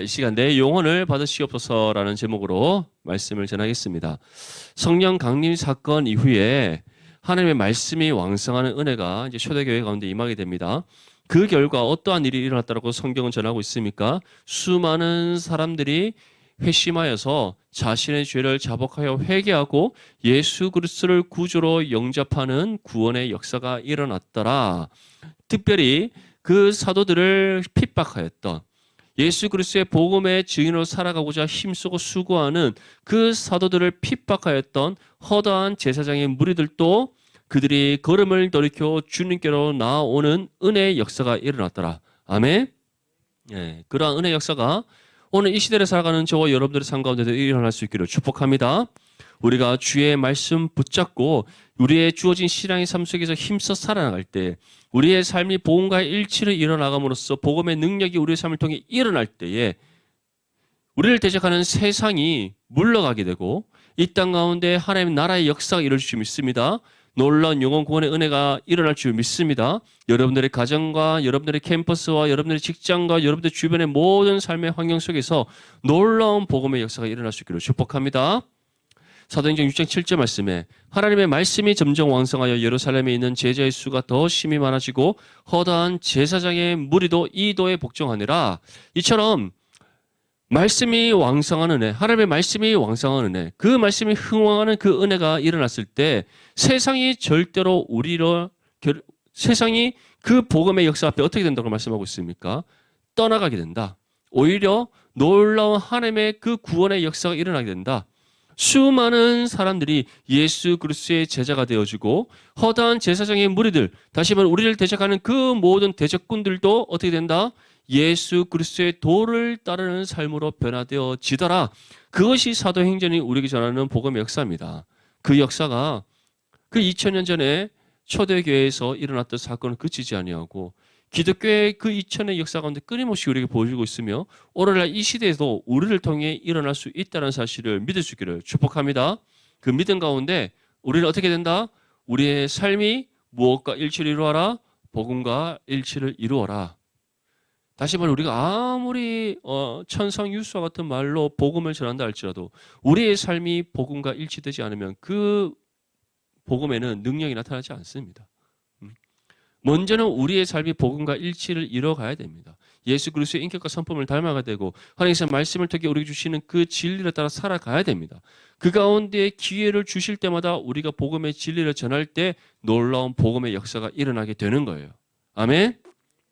이 시간 내 영혼을 받으시옵소서라는 제목으로 말씀을 전하겠습니다. 성령 강림 사건 이후에 하나님의 말씀이 왕성하는 은혜가 이제 초대교회 가운데 임하게 됩니다. 그 결과 어떠한 일이 일어났다고 성경은 전하고 있습니까? 수많은 사람들이 회심하여서 자신의 죄를 자복하여 회개하고 예수 그리스도를 구주로 영접하는 구원의 역사가 일어났더라. 특별히 그 사도들을 핍박하였던 예수 그리스도의 복음의 증인으로 살아가고자 힘쓰고 수고하는 그 사도들을 핍박하였던 허다한 제사장의 무리들도 그들이 걸음을 돌이켜 주님께로 나아오는 은혜의 역사가 일어났더라. 아멘. 예, 그러한 은혜의 역사가 오늘 이 시대를 살아가는 저와 여러분들의 삶 가운데도 일어날 수 있기를 축복합니다. 우리가 주의 말씀 붙잡고 우리의 주어진 신앙의 삶 속에서 힘써 살아나갈 때 우리의 삶이 복음과의 일치를 이뤄나감으로써 복음의 능력이 우리의 삶을 통해 일어날 때에 우리를 대적하는 세상이 물러가게 되고 이 땅 가운데 하나님의 나라의 역사가 이룰 줄 믿습니다. 놀라운 영혼 구원의 은혜가 일어날 줄 믿습니다. 여러분들의 가정과 여러분들의 캠퍼스와 여러분들의 직장과 여러분들 주변의 모든 삶의 환경 속에서 놀라운 복음의 역사가 일어날 수 있기를 축복합니다. 사도행전 6장 7절 말씀에 하나님의 말씀이 점점 왕성하여 예루살렘에 있는 제자의 수가 더 심히 많아지고 허다한 제사장의 무리도 이 도에 복종하니라. 이처럼 말씀이 왕성한 은혜, 하나님의 말씀이 왕성한 은혜, 그 말씀이 흥왕하는 그 은혜가 일어났을 때 세상이 절대로 세상이 그 복음의 역사 앞에 어떻게 된다고 말씀하고 있습니까? 떠나가게 된다. 오히려 놀라운 하나님의 그 구원의 역사가 일어나게 된다. 수많은 사람들이 예수 그리스도의 제자가 되어주고 허다한 제사장의 무리들, 다시 말해 우리를 대적하는 그 모든 대적군들도 어떻게 된다? 예수 그리스도의 도를 따르는 삶으로 변화되어지더라. 그것이 사도행전이 우리에게 전하는 복음의 역사입니다. 그 역사가 그 2000년 전에 초대교회에서 일어났던 사건은 그치지 아니하고 기독교의 그 2000의 역사 가운데 끊임없이 우리에게 보여주고 있으며 오늘날 이 시대에도 우리를 통해 일어날 수 있다는 사실을 믿을 수 있기를 축복합니다. 그 믿음 가운데 우리는 어떻게 된다? 우리의 삶이 무엇과 일치를 이루어라? 복음과 일치를 이루어라. 다시 말해 우리가 아무리 천상유수와 같은 말로 복음을 전한다 할지라도 우리의 삶이 복음과 일치되지 않으면 그 복음에는 능력이 나타나지 않습니다. 먼저는 우리의 삶이 복음과 일치를 이뤄가야 됩니다. 예수 그리스도의 인격과 성품을 닮아가야 되고 하나님께서 말씀을 통해 우리에게 주시는 그 진리를 따라 살아가야 됩니다. 그 가운데 기회를 주실 때마다 우리가 복음의 진리를 전할 때 놀라운 복음의 역사가 일어나게 되는 거예요. 아멘.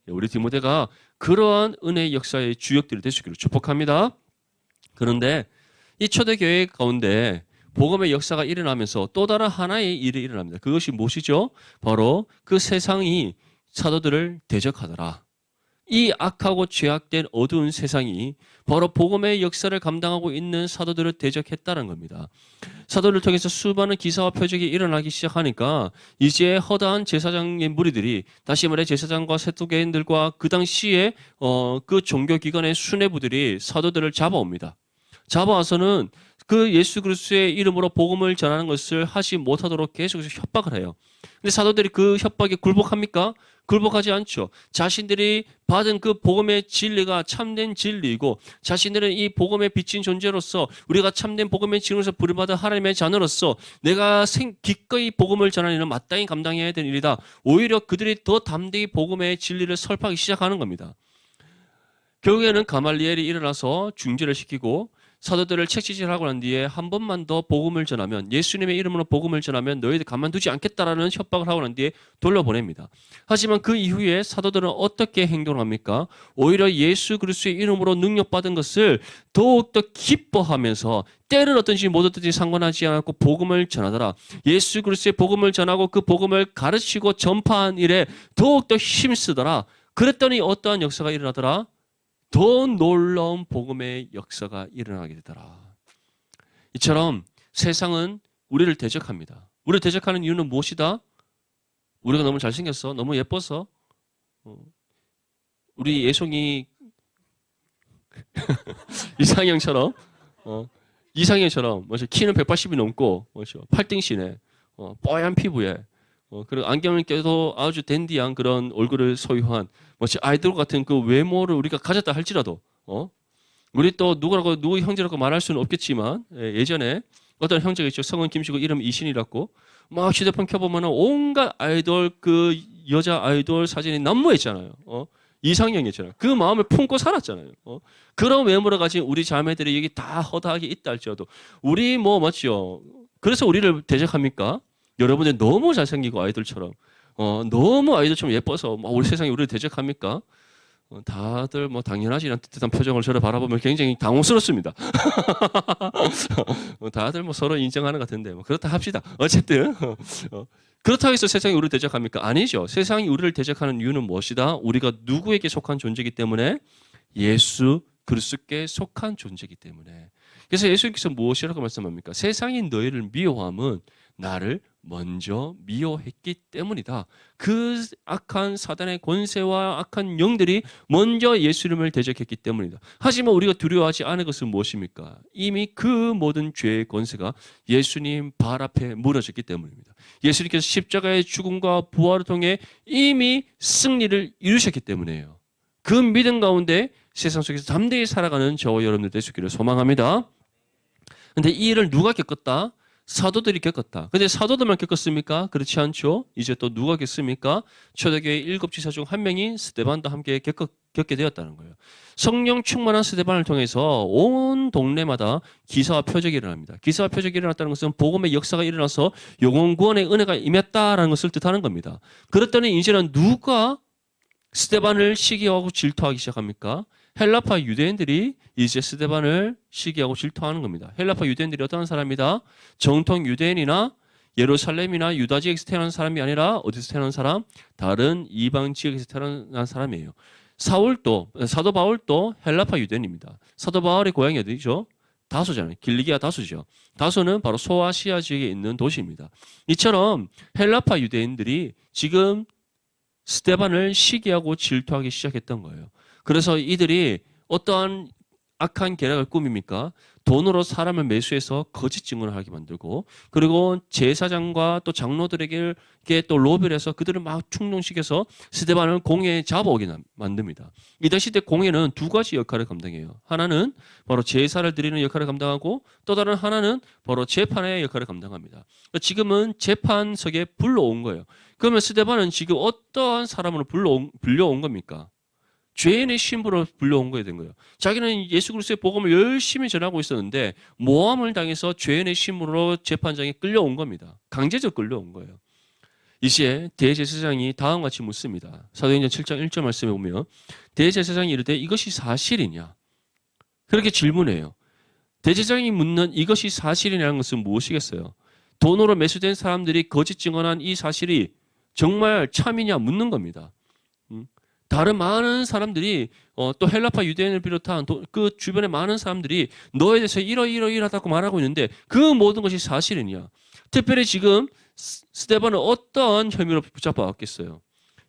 우리 디모데가 그러한 은혜의 역사의 주역들이 될 수 있기를 축복합니다. 그런데 이 초대교회 가운데 복음의 역사가 일어나면서 또 다른 하나의 일이 일어납니다. 그것이 무엇이죠? 바로 그 세상이 사도들을 대적하더라. 이 악하고 죄악된 어두운 세상이 바로 복음의 역사를 감당하고 있는 사도들을 대적했다는 겁니다. 사도를 통해서 수많은 기사와 표적이 일어나기 시작하니까 이제 허다한 제사장의 무리들이 다시 말해 제사장과 세토개인들과 그 당시에 그 종교기관의 수뇌부들이 사도들을 잡아옵니다. 잡아와서는 그 예수 그리스도의 이름으로 복음을 전하는 것을 하지 못하도록 계속해서 협박을 해요. 근데 사도들이 그 협박에 굴복합니까? 굴복하지 않죠. 자신들이 받은 그 복음의 진리가 참된 진리이고 자신들은 이 복음에 비친 존재로서 우리가 참된 복음의 증인으로서 부름받은 하나님의 자녀로서 내가 기꺼이 복음을 전하는 일은 마땅히 감당해야 되는 일이다. 오히려 그들이 더 담대히 복음의 진리를 설파하기 시작하는 겁니다. 결국에는 가말리엘이 일어나서 중재를 시키고 사도들을 책지질하고 난 뒤에 한 번만 더 복음을 전하면 예수님의 이름으로 복음을 전하면 너희들 가만두지 않겠다라는 협박을 하고 난 뒤에 돌려보냅니다. 하지만 그 이후에 사도들은 어떻게 행동합니까? 오히려 예수 그리스도의 이름으로 능력받은 것을 더욱더 기뻐하면서 때는 어떤지 못 어떤지 상관하지 않고 복음을 전하더라. 예수 그리스도의 복음을 전하고 그 복음을 가르치고 전파한 일에 더욱더 힘쓰더라. 그랬더니 어떠한 역사가 일어나더라? 더 놀라운 복음의 역사가 일어나게 되더라. 이처럼 세상은 우리를 대적합니다. 우리를 대적하는 이유는 무엇이다? 우리가 너무 잘생겼어. 너무 예뻐서. 우리 예송이 이상형처럼 키는 180이 넘고 팔등신에 뽀얀 피부에 그리고 안경을 껴도 아주 댄디한 그런 얼굴을 소유한 아이돌 같은 그 외모를 우리가 가졌다 할지라도 우리 또 누구 형제라고 말할 수는 없겠지만 예전에 어떤 형제가 있죠. 성은 김씨고 이름 이신이라고. 막 휴대폰 켜보면 온갖 아이돌 그 여자 아이돌 사진이 난무했잖아요. 이상형이었잖아요. 그 마음을 품고 살았잖아요. 그런 외모를 가진 우리 자매들이 여기 다 허다하게 있다 할지라도 우리 뭐 맞죠? 그래서 우리를 대적합니까? 여러분들 너무 잘생기고 아이돌처럼 너무 아이돌처럼 예뻐서 막 우리 세상에 우리를 대적합니까? 다들 뭐 당연하지 않은 듯한 표정을 저를 바라보면 굉장히 당혹스럽습니다. 다들 뭐 서로 인정하는 것 같은데 뭐 그렇다 합시다. 어쨌든 그렇다고 해서 세상이 우리를 대적합니까? 아니죠. 세상이 우리를 대적하는 이유는 무엇이다? 우리가 누구에게 속한 존재이기 때문에 예수 그리스도께 속한 존재이기 때문에. 그래서 예수님께서 무엇이라고 말씀합니까? 세상이 너희를 미워함은 나를 먼저 미워했기 때문이다. 그 악한 사단의 권세와 악한 영들이 먼저 예수님을 대적했기 때문이다. 하지만 우리가 두려워하지 않을 것은 무엇입니까? 이미 그 모든 죄의 권세가 예수님 발 앞에 무너졌기 때문입니다. 예수님께서 십자가의 죽음과 부활을 통해 이미 승리를 이루셨기 때문이에요. 그 믿음 가운데 세상 속에서 담대히 살아가는 저와 여러분들 되시기를 소망합니다. 근데 이 일을 누가 겪었다? 사도들이 겪었다. 근데 사도들만 겪었습니까? 그렇지 않죠. 이제 또 누가 겪습니까? 초대교회 7지사 중 한 명인 스데반도 함께 겪게 되었다는 거예요. 성령 충만한 스데반을 통해서 온 동네마다 기사와 표적이 일어납니다. 기사와 표적이 일어났다는 것은 복음의 역사가 일어나서 영혼 구원의 은혜가 임했다라는 것을 뜻하는 겁니다. 그랬더니 이제는 누가 스데반을 시기하고 질투하기 시작합니까? 헬라파 유대인들이 이제 스데반을 시기하고 질투하는 겁니다. 헬라파 유대인들이 어떤 사람이다? 정통 유대인이나 예루살렘이나 유다 지역에서 태어난 사람이 아니라 어디서 태어난 사람? 다른 이방 지역에서 태어난 사람이에요. 사도 바울도 헬라파 유대인입니다. 사도 바울의 고향이 어디죠? 다소잖아요. 길리기아 다소죠. 다소는 바로 소아시아 지역에 있는 도시입니다. 이처럼 헬라파 유대인들이 지금 스데반을 시기하고 질투하기 시작했던 거예요. 그래서 이들이 어떠한 악한 계략을 꾸밉니까? 돈으로 사람을 매수해서 거짓 증언을 하게 만들고, 그리고 제사장과 또 장로들에게 또 로비를 해서 그들을 막 충동시켜서 스데반을 공회에 잡아오게 만듭니다. 이 당시 때 공회는 두 가지 역할을 감당해요. 하나는 바로 제사를 드리는 역할을 감당하고, 또 다른 하나는 바로 재판의 역할을 감당합니다. 지금은 재판석에 불러온 거예요. 그러면 스데반은 지금 어떠한 사람으로 불려온 겁니까? 죄인의 신부로 불려온 거에 된 거예요. 자기는 예수 그리스도의 복음을 열심히 전하고 있었는데 모함을 당해서 죄인의 신부로 재판장에 끌려온 겁니다. 강제적 끌려온 거예요. 이제 대제사장이 다음과 같이 묻습니다. 사도행전 7장 1절 말씀에 보면 대제사장이 이르되 이것이 사실이냐? 그렇게 질문해요. 대제사장이 묻는 이것이 사실이냐는 것은 무엇이겠어요? 돈으로 매수된 사람들이 거짓 증언한 이 사실이 정말 참이냐 묻는 겁니다. 다른 많은 사람들이 또 헬라파 유대인을 비롯한 그 주변의 많은 사람들이 너에 대해서 이러이러하다고 말하고 있는데 그 모든 것이 사실이냐? 특별히 지금 스데반은 어떠한 혐의로 붙잡아 왔겠어요?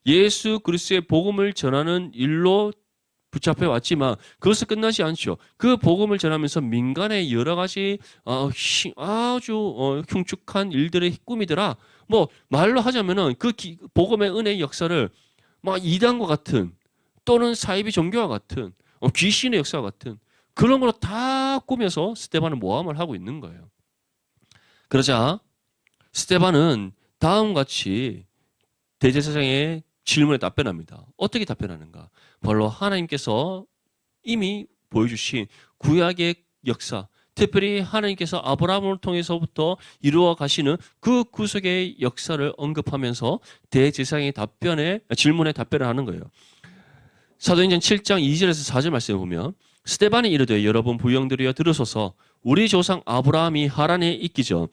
예수 그리스도의 복음을 전하는 일로 붙잡혀 왔지만 그것은 끝나지 않죠. 그 복음을 전하면서 민간의 여러 가지 아주 흉측한 일들을 꾸미더라. 뭐 말로 하자면은 그 복음의 은혜의 역사를 막 이단과 같은 또는 사이비 종교와 같은 귀신의 역사와 같은 그런 걸로 다 꾸며서 스데반은 모함을 하고 있는 거예요. 그러자 스데반은 다음과 같이 대제사장의 질문에 답변합니다. 어떻게 답변하는가? 바로 하나님께서 이미 보여주신 구약의 역사, 특별히 하나님께서 아브라함을 통해서부터 이루어 가시는 그 구속의 역사를 언급하면서 대제사장의 질문에 답변을 하는 거예요. 사도행전 7장 2절에서 4절 말씀을 보면 스데반이 이르되 여러분 부형들이여 들으소서 우리 조상 아브라함이 하란에 있기 전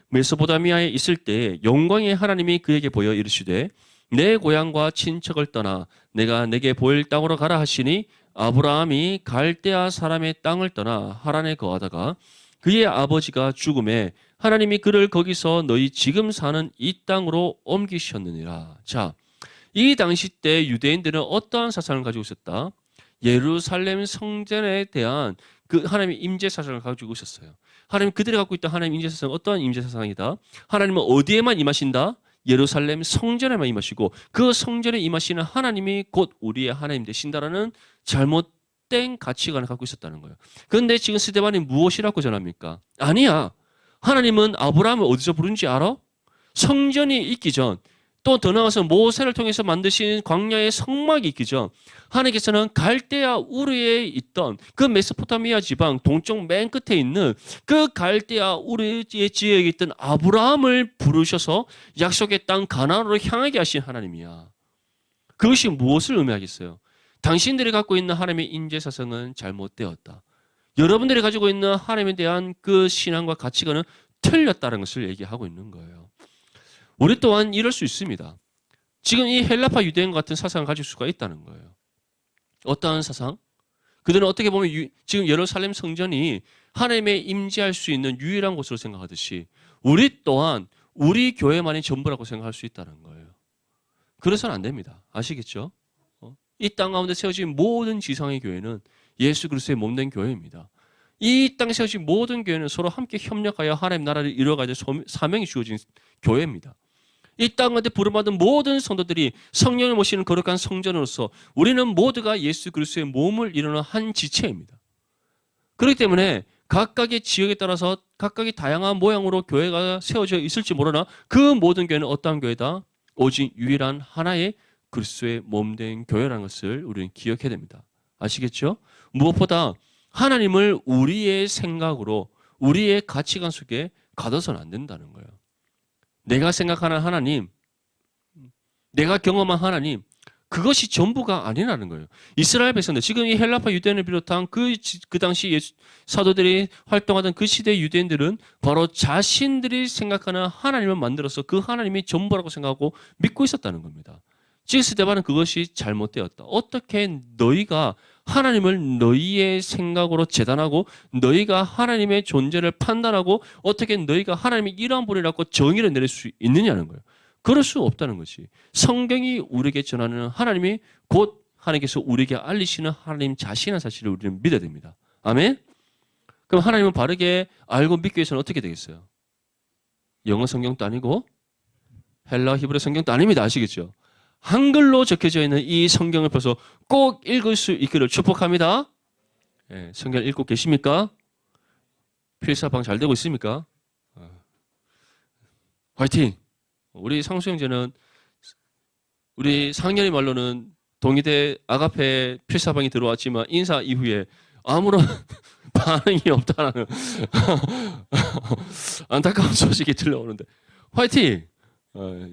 메소포타미아에 있을 때 영광의 하나님이 그에게 보여 이르시되 내 고향과 친척을 떠나 내가 내게 보일 땅으로 가라 하시니 아브라함이 갈대아 사람의 땅을 떠나 하란에 거하다가 그의 아버지가 죽음에 하나님이 그를 거기서 너희 지금 사는 이 땅으로 옮기셨느니라. 자, 이 당시 때 유대인들은 어떠한 사상을 가지고 있었다? 예루살렘 성전에 대한 그 하나님의 임재 사상을 가지고 있었어요. 하나님 그들이 갖고 있던 하나님 임재 사상은 어떠한 임재 사상이다? 하나님은 어디에만 임하신다? 예루살렘 성전에만 임하시고 그 성전에 임하시는 하나님이 곧 우리의 하나님 되신다라는 잘못 헛된 가치관을 갖고 있었다는 거예요. 그런데 지금 스데반이 무엇이라고 전합니까? 아니야. 하나님은 아브라함을 어디서 부른지 알아? 성전이 있기 전, 또 더 나아가서 모세를 통해서 만드신 광야의 성막이 있기 전, 하나님께서는 갈대아 우르에 있던 그 메소포타미아 지방 동쪽 맨 끝에 있는 그 갈대아 우르의 지역에 있던 아브라함을 부르셔서 약속의 땅 가나안으로 향하게 하신 하나님이야. 그것이 무엇을 의미하겠어요? 당신들이 갖고 있는 하나님의 인재사성은 잘못되었다. 여러분들이 가지고 있는 하나님에 대한 그 신앙과 가치관은 틀렸다는 것을 얘기하고 있는 거예요. 우리 또한 이럴 수 있습니다. 지금 이 헬라파 유대인 같은 사상을 가질 수가 있다는 거예요. 어떠한 사상? 그들은 어떻게 보면 지금 예루살렘 성전이 하나님의 임재할 수 있는 유일한 곳으로 생각하듯이 우리 또한 우리 교회만이 전부라고 생각할 수 있다는 거예요. 그래서는 안 됩니다. 아시겠죠? 이 땅 가운데 세워진 모든 지상의 교회는 예수 그리스도의 몸된 교회입니다. 이 땅에 세워진 모든 교회는 서로 함께 협력하여 하나님 나라를 이루어가야 될 사명이 주어진 교회입니다. 이 땅 가운데 부름받은 모든 성도들이 성령을 모시는 거룩한 성전으로서 우리는 모두가 예수 그리스도의 몸을 이루는 한 지체입니다. 그렇기 때문에 각각의 지역에 따라서 각각의 다양한 모양으로 교회가 세워져 있을지 모르나 그 모든 교회는 어떠한 교회다? 오직 유일한 하나의 그리스도의 몸된 교회라는 것을 우리는 기억해야 됩니다. 아시겠죠? 무엇보다 하나님을 우리의 생각으로 우리의 가치관 속에 가둬서는 안 된다는 거예요. 내가 생각하는 하나님, 내가 경험한 하나님, 그것이 전부가 아니라는 거예요. 이스라엘 백성들, 지금 이 헬라파 유대인을 비롯한 그 당시 사도들이 활동하던 그 시대의 유대인들은 바로 자신들이 생각하는 하나님을 만들어서 그 하나님이 전부라고 생각하고 믿고 있었다는 겁니다. 즉 스데반은 그것이 잘못되었다. 어떻게 너희가 하나님을 너희의 생각으로 재단하고 너희가 하나님의 존재를 판단하고 어떻게 너희가 하나님이 이러한 분이라고 정의를 내릴 수 있느냐는 거예요. 그럴 수 없다는 것이 성경이 우리에게 전하는 하나님이 곧 하나님께서 우리에게 알리시는 하나님 자신의 사실을 우리는 믿어야 됩니다. 아멘? 그럼 하나님은 바르게 알고 믿기 위해서는 어떻게 되겠어요? 영어 성경도 아니고 헬라 히브리 성경도 아닙니다. 아시겠죠? 한글로 적혀져 있는 이 성경을 벌써 꼭 읽을 수 있기를 축복합니다. 예, 성경 읽고 계십니까? 필사방 잘 되고 있습니까? 화이팅! 우리 상수 형제는 우리 상년이 말로는 동의대 아가페 필사방이 들어왔지만 인사 이후에 아무런 반응이 없다는 안타까운 소식이 들려오는데 화이팅!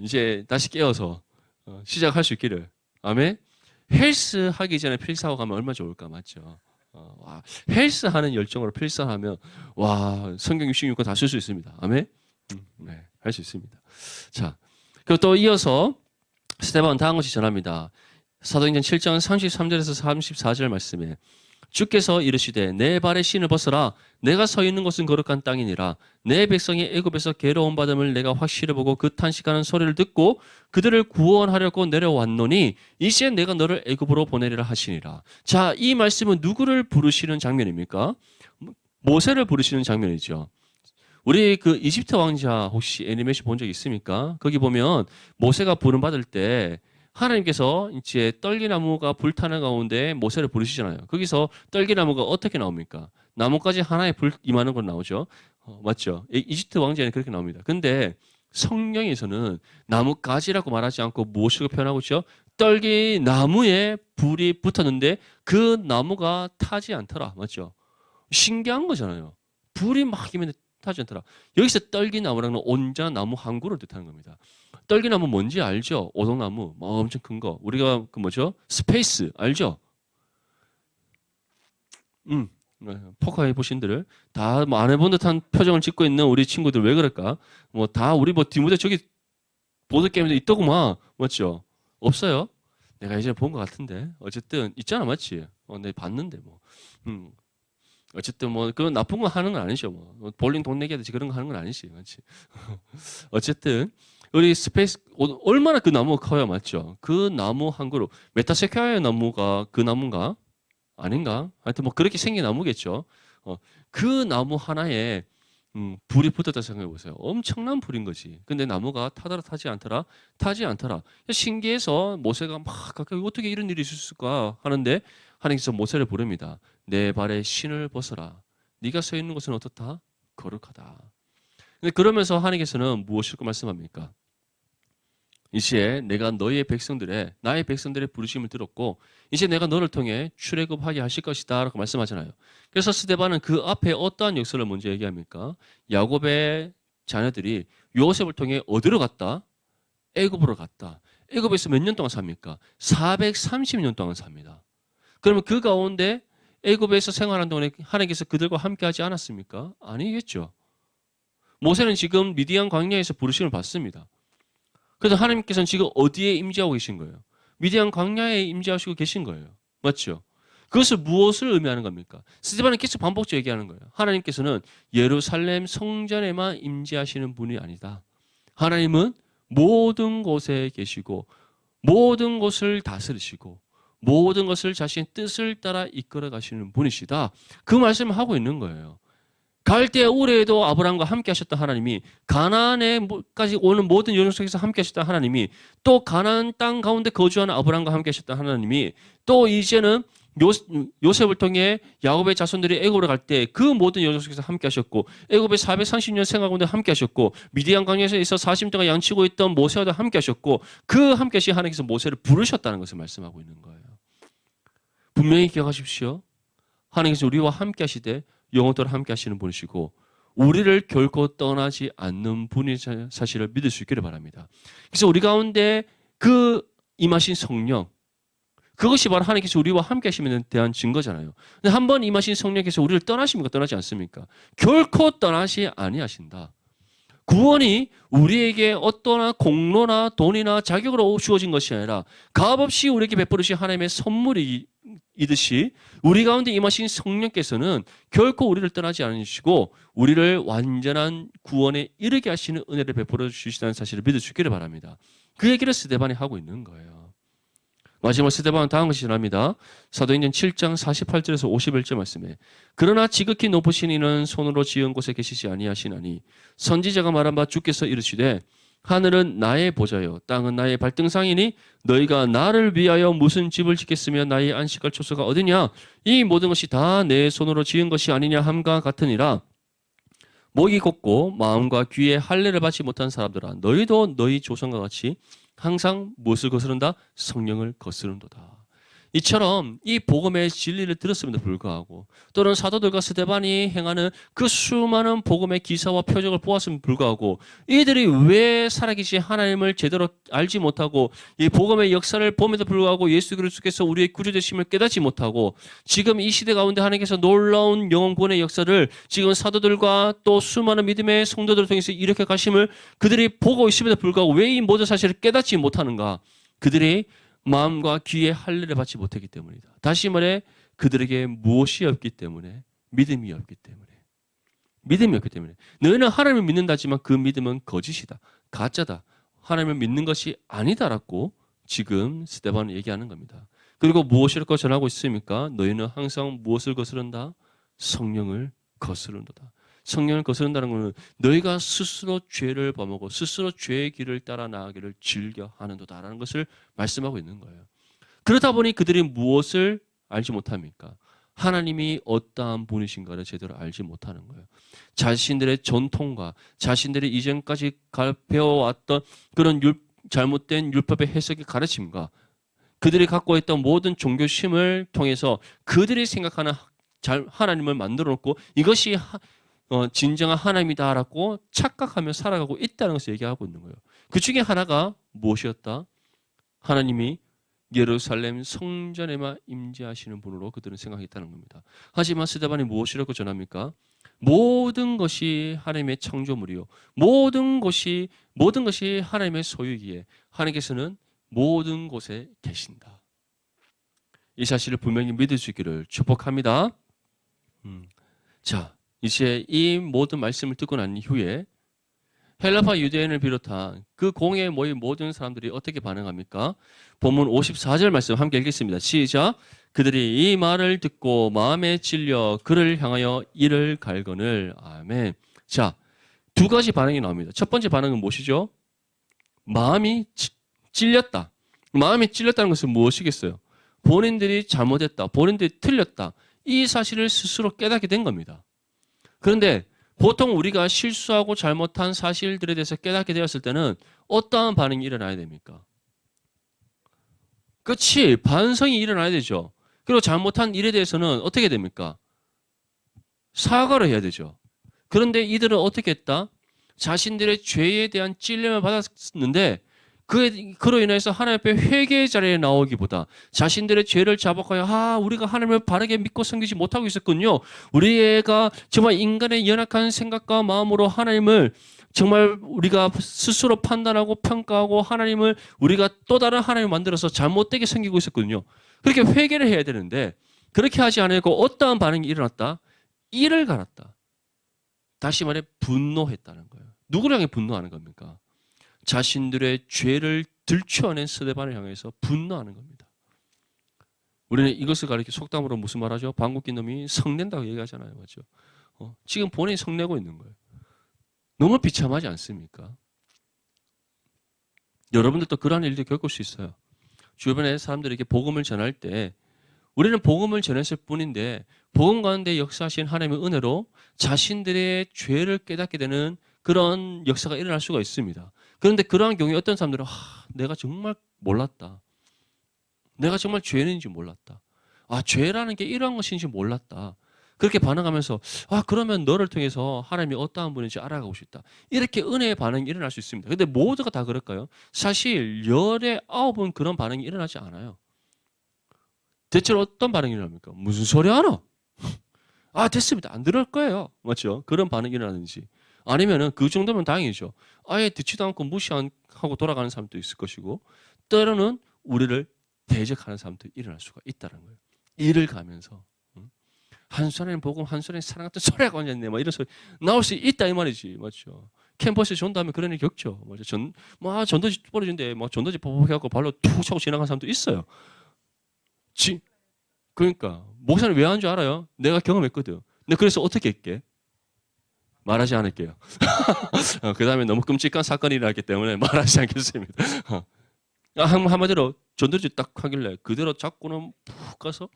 이제 다시 깨어서 시작할 수 있기를. 아멘. 헬스 하기 전에 필사하고 가면 얼마나 좋을까, 맞죠? 와, 헬스 하는 열정으로 필사하면 와, 성경 66권 다 쓸 수 있습니다. 아멘. 네, 할 수 있습니다. 자, 그리고 또 이어서 스데반 다음 것이 전합니다. 사도행전 7장 33절에서 34절 말씀에 주께서 이르시되 내 발에 신을 벗어라. 내가 서 있는 곳은 거룩한 땅이니라. 내 백성이 애굽에서 괴로움 받음을 내가 확실히 보고 그 탄식하는 소리를 듣고 그들을 구원하려고 내려왔노니 이제 내가 너를 애굽으로 보내리라 하시니라. 자, 이 말씀은 누구를 부르시는 장면입니까? 모세를 부르시는 장면이죠. 우리 그 이집트 왕자 혹시 애니메이션 본 적 있습니까? 거기 보면 모세가 부름 받을 때 하나님께서 이제 떨기나무가 불타는 가운데 모세를 부르시잖아요. 거기서 떨기나무가 어떻게 나옵니까? 나뭇가지 하나에 불 임하는 건 나오죠. 맞죠? 이집트 왕자는 그렇게 나옵니다. 근데 성경에서는 나뭇가지라고 말하지 않고 무엇으로 표현하고 있죠? 떨기나무에 불이 붙었는데 그 나무가 타지 않더라. 맞죠? 신기한 거잖아요. 불이 막 임했는데 타지 않더라. 여기서 떨기나무라는 온전한 나무 한 그루를 뜻하는 겁니다. 떨기나무 뭔지 알죠? 오동나무 엄청 큰 거. 우리가 그 뭐죠? 스페이스 알죠? 포카 해보신들 다 안 해본 듯한 표정을 짓고 있는 우리 친구들 왜 그럴까? 뭐 다 우리 뭐 뒷무대 저기 보드 게임도 있더구만. 맞죠? 없어요? 내가 예전에 본 것 같은데 어쨌든 있잖아, 맞지? 내가 봤는데 뭐. 어쨌든 뭐 그건 나쁜 거 하는 건 아니죠. 뭐 볼링 돈 내기 하듯이 그런 거 하는 건 아니지, 맞지? 어쨌든 우리 스페이스 얼마나 그 나무가 커요, 맞죠? 그 나무 한 그루 메타세콰이아 나무가 그 나무인가? 아닌가? 하여튼 뭐 그렇게 생긴 나무겠죠. 그 나무 하나에 불이 붙었다 생각해 보세요. 엄청난 불인 거지. 근데 나무가 타더라 타지 않더라? 타지 않더라. 신기해서 모세가 막 어떻게 이런 일이 있을까 하는데 하나님께서 모세를 부릅니다. 내 발에 신을 벗어라. 네가 서 있는 곳은 어떻다? 거룩하다. 근데 그러면서 하나님께서는 무엇을 말씀합니까? 이제 내가 나의 백성들의 부르심을 들었고 이제 내가 너를 통해 출애굽하게 하실 것이다 라고 말씀하잖아요. 그래서 스데반은 그 앞에 어떠한 역사를 먼저 얘기합니까? 야곱의 자녀들이 요셉을 통해 어디로 갔다? 애굽으로 갔다. 애굽에서 몇 년 동안 삽니까? 430년 동안 삽니다. 그러면 그 가운데 애굽에서 생활한 동안에 하나님께서 그들과 함께 하지 않았습니까? 아니겠죠. 모세는 지금 미디안 광야에서 부르심을 받습니다. 그래서 하나님께서는 지금 어디에 임재하고 계신 거예요? 미디안 광야에 임재하시고 계신 거예요. 맞죠? 그것을 무엇을 의미하는 겁니까? 스데반은 계속 반복적으로 얘기하는 거예요. 하나님께서는 예루살렘 성전에만 임재하시는 분이 아니다. 하나님은 모든 곳에 계시고 모든 곳을 다스리시고 모든 것을 자신의 뜻을 따라 이끌어 가시는 분이시다. 그 말씀을 하고 있는 거예요. 갈대 우레에도 아브라함과 함께 하셨던 하나님이 가나안에까지 오는 모든 여정 속에서 함께 하셨던 하나님이 또 가나안 땅 가운데 거주하는 아브라함과 함께 하셨던 하나님이 또 이제는 요셉을 통해 야곱의 자손들이 애굽으로 갈 때 그 모든 여정 속에서 함께 하셨고 애굽에 430년 생활 가운데 함께 하셨고 미디안 광야에서 40년 동안 양치고 있던 모세와도 함께 하셨고 그 함께 하신 하나님께서 모세를 부르셨다는 것을 말씀하고 있는 거예요. 분명히 기억하십시오. 하나님께서 우리와 함께 하시되 영원토록 함께 하시는 분이시고 우리를 결코 떠나지 않는 분이 사실을 믿을 수 있기를 바랍니다. 그래서 우리 가운데 그 임하신 성령 그것이 바로 하나님께서 우리와 함께 하시면 대한 증거잖아요. 근데 한번 임하신 성령께서 우리를 떠나십니까? 떠나지 않습니까? 결코 떠나지 아니하신다. 구원이 우리에게 어떠나 공로나 돈이나 자격으로 주어진 것이 아니라 값없이 우리에게 베풀으신 하나님의 선물이듯이 우리 가운데 임하신 성령께서는 결코 우리를 떠나지 않으시고 우리를 완전한 구원에 이르게 하시는 은혜를 베풀어 주시다는 사실을 믿을 수 있기를 바랍니다. 그 얘기를 스데반이 하고 있는 거예요. 마지막 스데반은 다음 것이 전합니다. 사도행전 7장 48절에서 51절 말씀에 그러나 지극히 높으신 이는 손으로 지은 곳에 계시지 아니하시나니 선지자가 말한 바 주께서 이르시되 하늘은 나의 보좌요 땅은 나의 발등상이니 너희가 나를 위하여 무슨 집을 짓겠으며 나의 안식할 초소가 어디냐 이 모든 것이 다 내 손으로 지은 것이 아니냐 함과 같으니라. 목이 곱고 마음과 귀에 할례를 받지 못한 사람들아 너희도 너희 조상과 같이 항상 무엇을 거스른다? 성령을 거스른도다. 이처럼 이 복음의 진리를 들었음에도 불구하고 또는 사도들과 스데반이 행하는 그 수많은 복음의 기사와 표적을 보았음에도 불구하고 이들이 왜 살아계신 하나님을 제대로 알지 못하고 이 복음의 역사를 봄에도 불구하고 예수 그리스도께서 우리의 구주되심을 깨닫지 못하고 지금 이 시대 가운데 하나님께서 놀라운 영혼 구원의 역사를 지금 사도들과 또 수많은 믿음의 성도들을 통해서 일으켜 가심을 그들이 보고 있음에도 불구하고 왜 이 모든 사실을 깨닫지 못하는가? 그들이 마음과 귀에 할례를 받지 못했기 때문이다. 다시 말해 그들에게 무엇이 없기 때문에 믿음이 없기 때문에 너희는 하나님을 믿는다지만 그 믿음은 거짓이다. 가짜다. 하나님을 믿는 것이 아니다라고 지금 스데반은 얘기하는 겁니다. 그리고 무엇을 전하고 있습니까? 너희는 항상 무엇을 거스른다? 성령을 거스른다. 성령을 거스른다는 것은 너희가 스스로 죄를 범하고 스스로 죄의 길을 따라 나가기를 즐겨 하는도다라는 것을 말씀하고 있는 거예요. 그러다 보니 그들이 무엇을 알지 못합니까? 하나님이 어떠한 분이신가를 제대로 알지 못하는 거예요. 자신들의 전통과 자신들의 이전까지 배워왔던 그런 잘못된 율법의 해석의 가르침과 그들이 갖고 있던 모든 종교심을 통해서 그들이 생각하는 하나님을 만들어 놓고 이것이 진정한 하나님이다라고 착각하며 살아가고 있다는 것을 얘기하고 있는 거예요. 그 중에 하나가 무엇이었다? 하나님이 예루살렘 성전에만 임재하시는 분으로 그들은 생각했다는 겁니다. 하지만 스데반이 무엇이라고 전합니까? 모든 것이 하나님의 창조물이요. 모든 것이 하나님의 소유이기에 하나님께서는 모든 곳에 계신다. 이 사실을 분명히 믿을 수 있기를 축복합니다. 자, 이제 이 모든 말씀을 듣고 난 이후에 헬라파 유대인을 비롯한 그 공회에 모인 모든 사람들이 어떻게 반응합니까? 본문 54절 말씀 함께 읽겠습니다. 시작. 그들이 이 말을 듣고 마음에 찔려 그를 향하여 이를 갈거늘. 아멘. 자, 두 가지 반응이 나옵니다. 첫 번째 반응은 무엇이죠? 마음이 찔렸다. 마음이 찔렸다는 것은 무엇이겠어요? 본인들이 잘못했다. 본인들이 틀렸다. 이 사실을 스스로 깨닫게 된 겁니다. 그런데 보통 우리가 실수하고 잘못한 사실들에 대해서 깨닫게 되었을 때는 어떠한 반응이 일어나야 됩니까? 그렇지. 반성이 일어나야 되죠. 그리고 잘못한 일에 대해서는 어떻게 됩니까? 사과를 해야 되죠. 그런데 이들은 어떻게 했다? 자신들의 죄에 대한 찔림을 받았는데 그로 인해서 하나님 앞에 회개의 자리에 나오기보다 자신들의 죄를 자복하여 우리가 하나님을 바르게 믿고 섬기지 못하고 있었군요. 우리가 정말 인간의 연약한 생각과 마음으로 하나님을 정말 우리가 스스로 판단하고 평가하고 하나님을 우리가 또 다른 하나님을 만들어서 잘못되게 섬기고 있었거든요. 그렇게 회개를 해야 되는데 그렇게 하지 않고 어떠한 반응이 일어났다? 이를 갈았다. 다시 말해 분노했다는 거예요. 누구를 향해 분노하는 겁니까? 자신들의 죄를 들추어낸 스데반을 향해서 분노하는 겁니다. 우리는 이것을 가리켜 속담으로 무슨 말하죠? 방귀 낀 놈이 성낸다고 얘기하잖아요. 맞죠? 지금 본인이 성내고 있는 거예요. 너무 비참하지 않습니까? 여러분들도 그러한 일도 겪을 수 있어요. 주변에 사람들에게 복음을 전할 때 우리는 복음을 전했을 뿐인데 복음 가운데 역사하신 하나님의 은혜로 자신들의 죄를 깨닫게 되는 그런 역사가 일어날 수가 있습니다. 그런데 그러한 경우에 어떤 사람들은 내가 정말 몰랐다. 내가 정말 죄인인지 몰랐다. 죄라는 게 이러한 것인지 몰랐다. 그렇게 반응하면서 그러면 너를 통해서 하나님이 어떠한 분인지 알아가고 싶다. 이렇게 은혜의 반응이 일어날 수 있습니다. 그런데 모두가 다 그럴까요? 사실 열의 9은 그런 반응이 일어나지 않아요. 대체로 어떤 반응이 일어납니까? 무슨 소리 하나? 됐습니다. 안 들을 거예요. 맞죠? 그런 반응이 일어나는지. 아니면은 그 정도면 다행이죠. 아예 듣지도 않고 무시하고 돌아가는 사람도 있을 것이고 때로는 우리를 대적하는 사람도 일어날 수가 있다는 거예요. 이를 가면서 한 손에는 복음, 한 손에는 사랑 같은 소리가 얹었네. 이런 소리 나올 수 있다 이 말이지, 맞죠? 캠퍼스에 전도하면 그런 일 겪죠. 맞죠? 전도지 벌어진데 전도지 뻑뻑해갖고 발로 툭 차고 지나간 사람도 있어요. 그러니까 목사님 왜 한 줄 알아요? 내가 경험했거든. 근데 그래서 어떻게 했게? 말하지 않을게요. 그 다음에 너무 끔찍한 사건이 일어났기 때문에 말하지 않겠습니다. 한마디로 전도지 딱 하길래 그대로 잡고는 푹 가서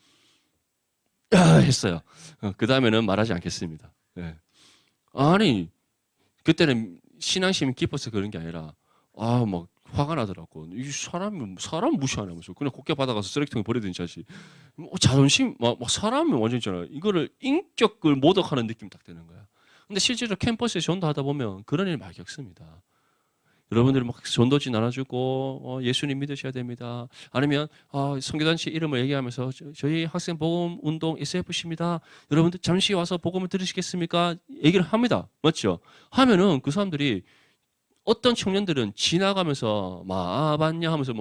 했어요. 그 다음에는 말하지 않겠습니다. 네. 아니 그때는 신앙심이 깊어서 그런 게 아니라 막 화가 나더라고. 이 사람 무시하냐면서 그냥 곱게 받아가서 쓰레기통에 버리든지 하지. 자존심 사람이 완전 있잖아요. 이거를 인격을 모독하는 느낌 딱 드는 거야. 근데 실제로 캠퍼스에 전도하다 보면 그런 일 많이 겪습니다. 여러분들 막 전도지 나눠주고 예수님 믿으셔야 됩니다. 아니면 선교단체 이름을 얘기하면서 저희 학생 복음 운동 SFC입니다. 여러분들 잠시 와서 복음을 들으시겠습니까? 얘기를 합니다. 맞죠? 하면은 그 사람들이 어떤 청년들은 지나가면서 봤냐 하면서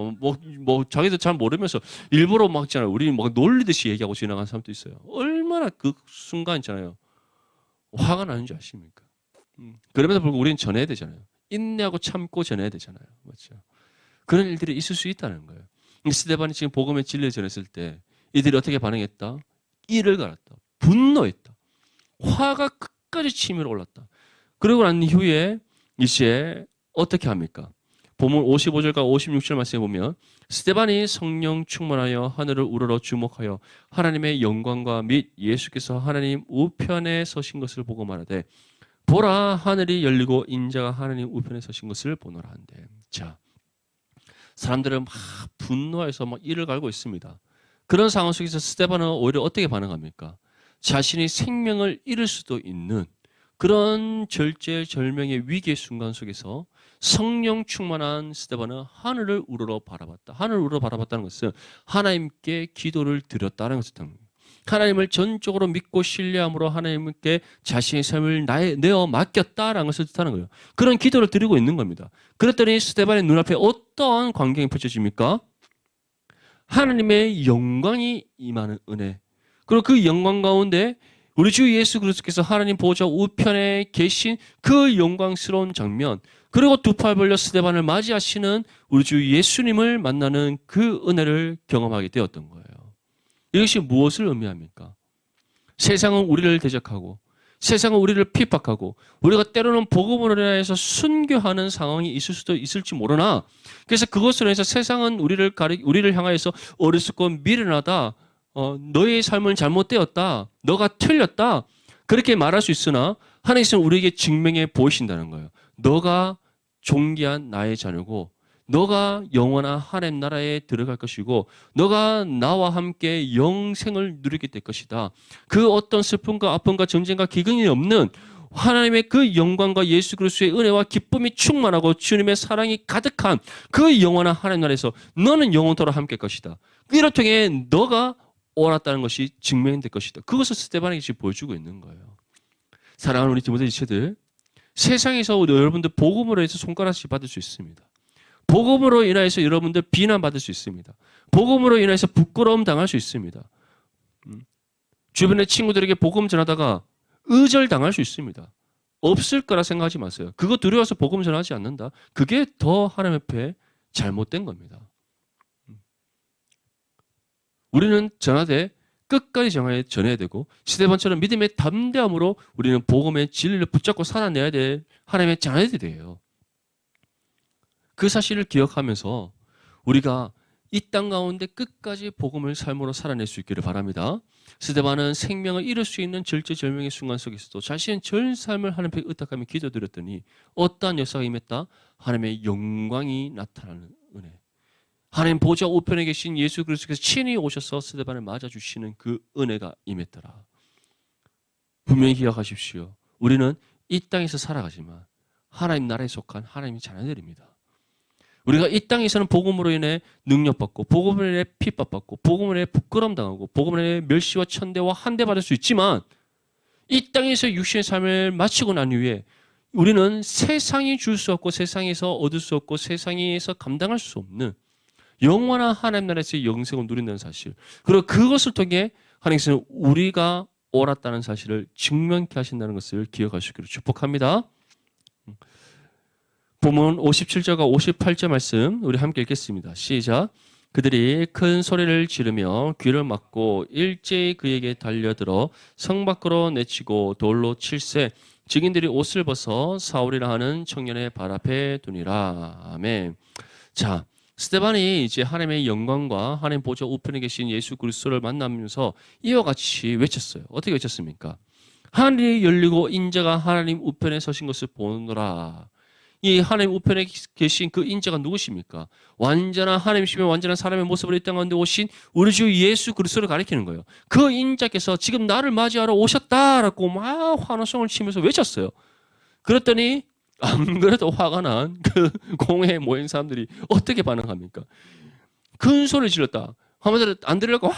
자기들 잘 모르면서 일부러 막 있잖아요. 우리 막 놀리듯이 얘기하고 지나가는 사람도 있어요. 얼마나 그 순간 있잖아요. 화가 나는지 아십니까? 그럼에도 불구하고 우리는 전해야 되잖아요. 인내하고 참고 전해야 되잖아요. 맞죠? 그런 일들이 있을 수 있다는 거예요. 스데반이 지금 복음의 진리를 전했을 때 이들이 어떻게 반응했다? 이를 갈았다. 분노했다. 화가 끝까지 치밀어 올랐다. 그러고 난 이후에 이제 어떻게 합니까? 본문 55절과 56절 말씀에 보면 스데반이 성령 충만하여 하늘을 우러러 주목하여 하나님의 영광과 및 예수께서 하나님 우편에 서신 것을 보고 말하되 보라 하늘이 열리고 인자가 하나님 우편에 서신 것을 보노라 한대. 자, 사람들은 막 분노해서 막 이를 갈고 있습니다. 그런 상황 속에서 스데반은 오히려 어떻게 반응합니까? 자신이 생명을 잃을 수도 있는 그런 절제절명의 위기의 순간 속에서 성령 충만한 스데반은 하늘을 우러러 바라봤다. 하늘을 우러러 바라봤다는 것은 하나님께 기도를 드렸다는 것을 뜻합니다. 하나님을 전적으로 믿고 신뢰함으로 하나님께 자신의 삶을 내어 맡겼다라는 것을 뜻하는 거예요. 그런 기도를 드리고 있는 겁니다. 그랬더니 스데반의 눈앞에 어떠한 광경이 펼쳐집니까? 하나님의 영광이 임하는 은혜. 그리고 그 영광 가운데 우리 주 예수 그리스도께서 하나님 보좌 우편에 계신 그 영광스러운 장면, 그리고 두 팔 벌려 스데반을 맞이하시는 우리 주 예수님을 만나는 그 은혜를 경험하게 되었던 거예요. 이것이 무엇을 의미합니까? 세상은 우리를 대적하고 세상은 우리를 핍박하고 우리가 때로는 복음으로 인해서 순교하는 상황이 있을 수도 있을지 모르나 그래서 그것으로 해서 세상은 우리를 향하여서 어리석고 미련하다. 너의 삶은 잘못되었다. 너가 틀렸다. 그렇게 말할 수 있으나 하나님께서는 우리에게 증명해 보이신다는 거예요. 너가 존귀한 나의 자녀고 너가 영원한 하나님 나라에 들어갈 것이고 너가 나와 함께 영생을 누리게 될 것이다. 그 어떤 슬픔과 아픔과 전쟁과 기근이 없는 하나님의 그 영광과 예수 그리스도의 은혜와 기쁨이 충만하고 주님의 사랑이 가득한 그 영원한 하나님 나라에서 너는 영원토록 함께 할 것이다. 이를 통해 너가 옳았다는 것이 증명될 것이다. 그것을 스데반에게 지금 보여주고 있는 거예요. 사랑하는 우리 디모데 지체들, 세상에서 여러분들 복음으로 해서 손가락질 받을 수 있습니다. 복음으로 인하여서 여러분들 비난받을 수 있습니다. 복음으로 인해서 부끄러움 당할 수 있습니다. 주변의 친구들에게 복음 전하다가 의절당할 수 있습니다. 없을 거라 생각하지 마세요. 그거 두려워서 복음 전하지 않는다. 그게 더 하나님 앞에 잘못된 겁니다. 우리는 전하되 끝까지 전해야 되고 스데반처럼 믿음의 담대함으로 우리는 복음의 진리를 붙잡고 살아내야 될 하나님의 자녀들이 돼요. 그 사실을 기억하면서 우리가 이 땅 가운데 끝까지 복음을 삶으로 살아낼 수 있기를 바랍니다. 스데반은 생명을 잃을 수 있는 절제절명의 순간 속에서도 자신의 전 삶을 하나님께 의탁하며 기도드렸더니 어떠한 역사가 임했다? 하나님의 영광이 나타나는 은혜. 하나님 보좌 우편에 계신 예수 그리스도께서 친히 오셔서 스데반을 맞아주시는 그 은혜가 임했더라. 분명히 기억하십시오. 우리는 이 땅에서 살아가지만 하나님 나라에 속한 하나님의 자녀들입니다. 우리가 이 땅에서는 복음으로 인해 능력받고 복음으로 인해 핍박받고 복음으로 인해 부끄러움 당하고 복음으로 인해 멸시와 천대와 한대받을 수 있지만 이 땅에서 육신의 삶을 마치고 난 이후에 우리는 세상이 줄 수 없고 세상에서 얻을 수 없고 세상에서 감당할 수 없는 영원한 하나님 나라에서의 영생을 누린다는 사실, 그리고 그것을 통해 하나님께서는 우리가 옳았다는 사실을 증명케 하신다는 것을 기억하시기를 축복합니다. 본문 57절과 58절 말씀 우리 함께 읽겠습니다. 시작. 그들이 큰 소리를 지르며 귀를 막고 일제히 그에게 달려들어 성 밖으로 내치고 돌로 칠세 증인들이 옷을 벗어 사울이라 하는 청년의 발 앞에 두니라. 아멘. 자, 스데반이 이제 하나님의 영광과 하나님 보좌 우편에 계신 예수 그리스도를 만나면서 이와 같이 외쳤어요. 어떻게 외쳤습니까? 하늘이 열리고 인자가 하나님 우편에 서신 것을 보노라. 이 하나님 우편에 계신 그 인자가 누구십니까? 완전한 하나님이시며 완전한 사람의 모습으로 이 땅 가운데 오신 우리 주 예수 그리스도를 가리키는 거예요. 그 인자께서 지금 나를 맞이하러 오셨다라고 막 환호성을 치면서 외쳤어요. 그랬더니 안 그래도 화가 난 그 공회 모인 사람들이 어떻게 반응합니까? 큰 소리 질렀다. 한마디로 안 들으려고 와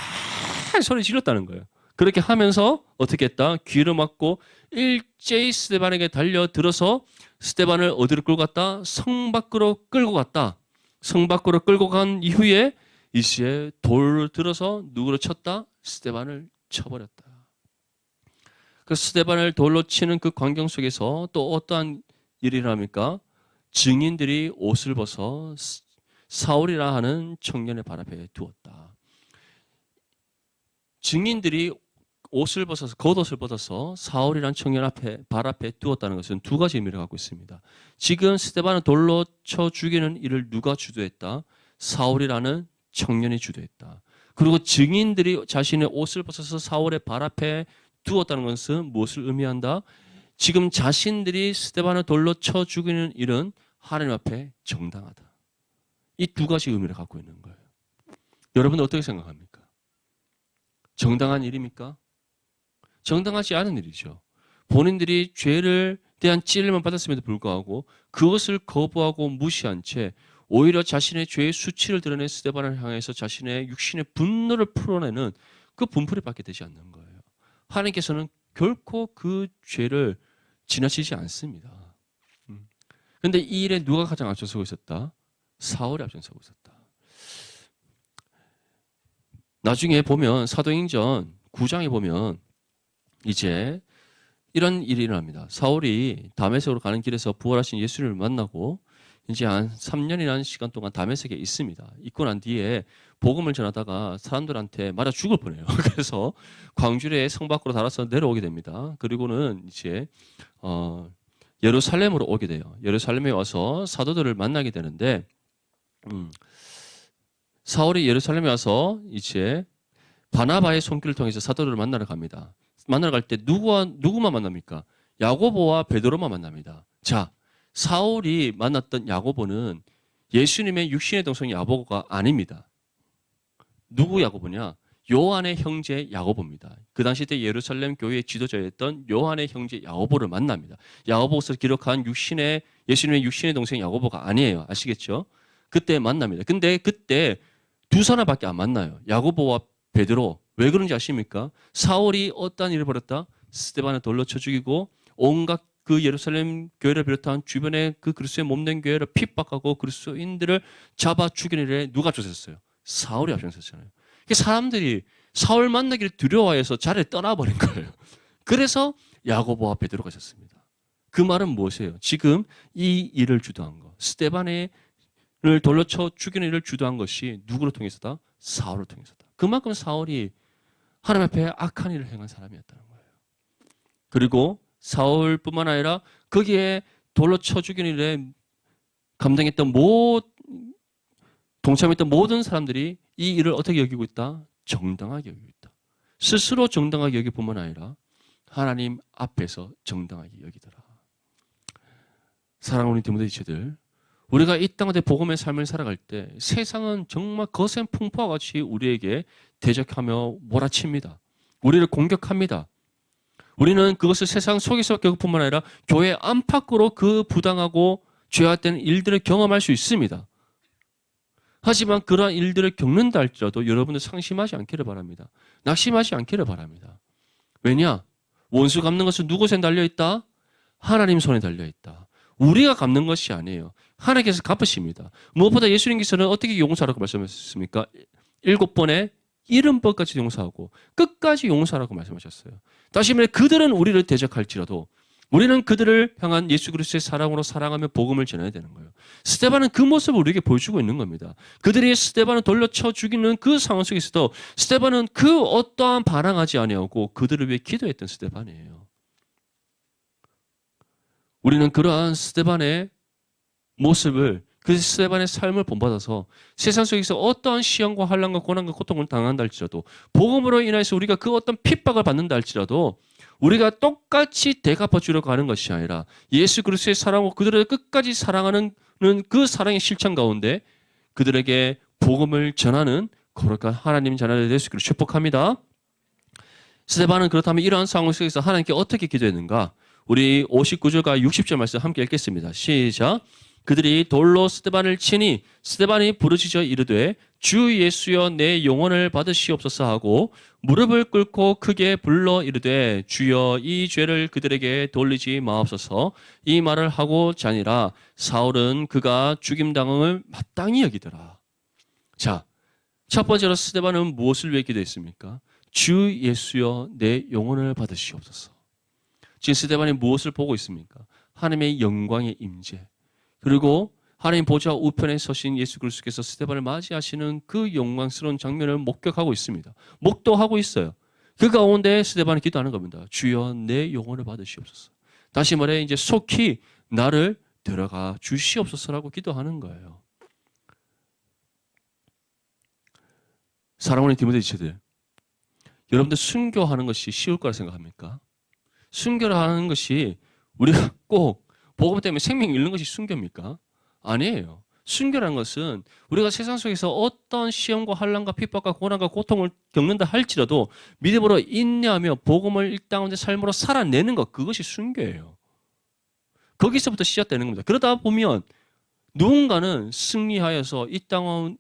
소리 질렀다는 거예요. 그렇게 하면서 어떻게 했다? 귀를 막고 일제히 스데반에게 달려들어서 스데반을 어디로 끌고 갔다? 성 밖으로 끌고 갔다. 성 밖으로 끌고 간 이후에 이제 돌을 들어서 누구를 쳤다? 스데반을 쳐버렸다. 그 스데반을 돌로 치는 그 광경 속에서 또 어떠한 일이 일어납니까? 증인들이 옷을 벗어 사울이라 하는 청년의 발 앞에 두었다. 증인들이 옷을 벗어서 겉옷을 벗어서 사울이라는 청년 앞에 발 앞에 두었다는 것은 두 가지 의미를 갖고 있습니다. 지금 스데반을 돌로 쳐 죽이는 일을 누가 주도했다? 사울이라는 청년이 주도했다. 그리고 증인들이 자신의 옷을 벗어서 사울의 발 앞에 두었다는 것은 무엇을 의미한다? 지금 자신들이 스데반을 돌로 쳐 죽이는 일은 하나님 앞에 정당하다. 이 두 가지 의미를 갖고 있는 거예요. 여러분 어떻게 생각합니까? 정당한 일입니까? 정당하지 않은 일이죠. 본인들이 죄를 대한 찔림을 받았음에도 불구하고 그것을 거부하고 무시한 채 오히려 자신의 죄의 수치를 드러낸 스데반을 향해서 자신의 육신의 분노를 풀어내는 그 분풀이 받게 되지 않는 거예요. 하나님께서는 결코 그 죄를 지나치지 않습니다. 그런데 이 일에 누가 가장 앞장서고 있었다? 사울이 앞장서고 있었다. 나중에 보면 사도행전 9장에 보면 이제 이런 일이 일어납니다. 사울이 다메섹으로 가는 길에서 부활하신 예수를 만나고 이제 한 3년이라는 시간 동안 다메섹에 있습니다. 있고 난 뒤에 복음을 전하다가 사람들한테 맞아 죽을 뻔해요. 그래서 광주리에 성 밖으로 달아서 내려오게 됩니다. 그리고는 이제 예루살렘으로 오게 돼요. 예루살렘에 와서 사도들을 만나게 되는데 사울이 예루살렘에 와서 이제 바나바의 손길을 통해서 사도들을 만나러 갑니다. 만나러 갈 때 누구만 만납니까? 야고보와 베드로만 만납니다. 자, 사울이 만났던 야고보는 예수님의 육신의 동생 야고보가 아닙니다. 누구 야고보냐? 요한의 형제 야고보입니다. 그 당시 때 예루살렘 교회의 지도자였던 요한의 형제 야고보를 만납니다. 야고보서 기록한 예수님의 육신의 동생 야고보가 아니에요. 아시겠죠? 그때 만납니다. 근데 그때 두 사람밖에 안 만나요. 야고보와 베드로. 왜 그런지 아십니까? 사울이 어떠한 일을 벌였다? 스데반을 돌로 쳐 죽이고 온갖 그 예루살렘 교회를 비롯한 주변의 그 그리스도의 몸된 교회를 핍박하고 그리스도인들을 잡아 죽이는 일에 누가 앞장섰어요? 사울이 앞장섰잖아요. 사람들이 사울 만나기를 두려워해서 자리를 떠나버린 거예요. 그래서 야고보와 베드로가 졌습니다. 그 말은 무엇이에요? 지금 이 일을 주도한 거, 스데반을 돌로 쳐 죽이는 일을 주도한 것이 누구를 통해서다? 사울을 통해서다. 그만큼 사울이 하나님 앞에 악한 일을 행한 사람이었다는 거예요. 그리고 사울뿐만 아니라 거기에 돌로 쳐 죽이는 일에 감당했던 동참했던 모든 사람들이 이 일을 어떻게 여기고 있다? 정당하게 여기고 있다. 스스로 정당하게 여길 뿐만 아니라 하나님 앞에서 정당하게 여기더라. 사랑하는 디모데 지체들, 우리가 이 땅에 복음의 삶을 살아갈 때 세상은 정말 거센 풍파와 같이 우리에게 대적하며 몰아칩니다. 우리를 공격합니다. 우리는 그것을 세상 속에서 겪을 뿐만 아니라 교회 안팎으로 그 부당하고 죄악된 일들을 경험할 수 있습니다. 하지만 그러한 일들을 겪는다 할지라도 여러분들 상심하지 않기를 바랍니다. 낙심하지 않기를 바랍니다. 왜냐? 원수 갚는 것은 누구 손에 달려있다? 하나님 손에 달려있다. 우리가 갚는 것이 아니에요. 하나님께서 갚으십니다. 무엇보다 예수님께서는 어떻게 용서하라고 말씀하셨습니까? 7번에 70번까지 용서하고 끝까지 용서하라고 말씀하셨어요. 다시 말해 그들은 우리를 대적할지라도 우리는 그들을 향한 예수 그리스도의 사랑으로 사랑하며 복음을 전해야 되는 거예요. 스데반은 그 모습을 우리에게 보여주고 있는 겁니다. 그들이 스데반을 돌려쳐 죽이는 그 상황 속에서도 스데반은 그 어떠한 반항하지 아니하고 그들을 위해 기도했던 스데반이에요. 우리는 그러한 스데반의 모습을 그 스데반의 삶을 본받아서 세상 속에서 어떠한 시험과 환난과 고난과 고통을 당한다 할지라도 복음으로 인해서 우리가 그 어떤 핍박을 받는다 할지라도 우리가 똑같이 대갚아 주려고 하는 것이 아니라 예수 그리스도의 사랑으로 그들을 끝까지 사랑하는 그 사랑의 실천 가운데 그들에게 복음을 전하는 거룩한 하나님 자녀들 될 수 있기를 축복합니다. 스데반은 그렇다면 이러한 상황 속에서 하나님께 어떻게 기도했는가? 우리 59절과 60절 말씀 함께 읽겠습니다. 시작. 그들이 돌로 스데반을 치니 스데반이 부르짖어 이르되 주 예수여 내 영혼을 받으시옵소서 하고 무릎을 꿇고 크게 불러 이르되 주여 이 죄를 그들에게 돌리지 마옵소서. 이 말을 하고 자니라. 사울은 그가 죽임당함을 마땅히 여기더라. 자, 첫 번째로 스데반은 무엇을 위해 기도했습니까? 주 예수여 내 영혼을 받으시옵소서. 지금 스데반이 무엇을 보고 있습니까? 하나님의 영광의 임재, 그리고 하나님 보좌 우편에 서신 예수 그리스도께서 스데반을 맞이하시는 그 영광스러운 장면을 목격하고 있습니다. 목도하고 있어요. 그 가운데 스데반이 기도하는 겁니다. 주여 내 영혼을 받으시옵소서. 다시 말해 이제 속히 나를 데려가 주시옵소서라고 기도하는 거예요. 사랑하는 디모데 지체들, 여러분들 순교하는 것이 쉬울 거라 생각합니까? 순교를 하는 것이 우리가 꼭 복음 때문에 생명 잃는 것이 순교입니까? 아니에요. 순교라는 것은 우리가 세상 속에서 어떤 시험과 환난과 핍박과 고난과 고통을 겪는다 할지라도 믿음으로 인내하며 복음을 이 땅의 삶으로 살아내는 것, 그것이 순교예요. 거기서부터 시작되는 겁니다. 그러다 보면 누군가는 승리하여서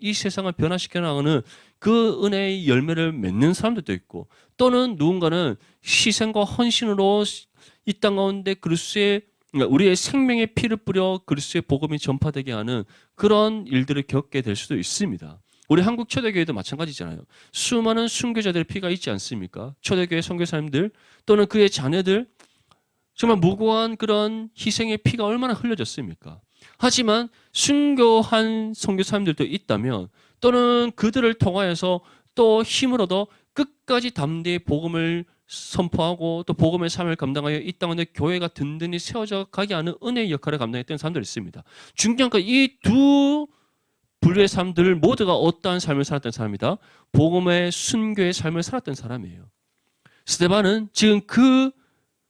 이 세상을 변화시켜 나가는 그 은혜의 열매를 맺는 사람들도 있고, 또는 누군가는 희생과 헌신으로 이 땅 가운데 우리의 생명의 피를 뿌려 그리스도의 복음이 전파되게 하는 그런 일들을 겪게 될 수도 있습니다. 우리 한국 초대교회도 마찬가지잖아요. 수많은 순교자들의 피가 있지 않습니까? 초대교회 선교사님들 또는 그의 자녀들, 정말 무고한 그런 희생의 피가 얼마나 흘려졌습니까? 하지만 순교한 선교사님들도 있다면 또는 그들을 통하여서 또 힘을 얻어 끝까지 담대히 복음을 선포하고 또 복음의 삶을 감당하여 이 땅에 교회가 든든히 세워져 가게 하는 은혜의 역할을 감당했던 사람들이 있습니다. 중요한 건 이 두 분류의 사람들 모두가 어떠한 삶을 살았던 사람이다. 복음의 순교의 삶을 살았던 사람이에요. 스데반은 지금 그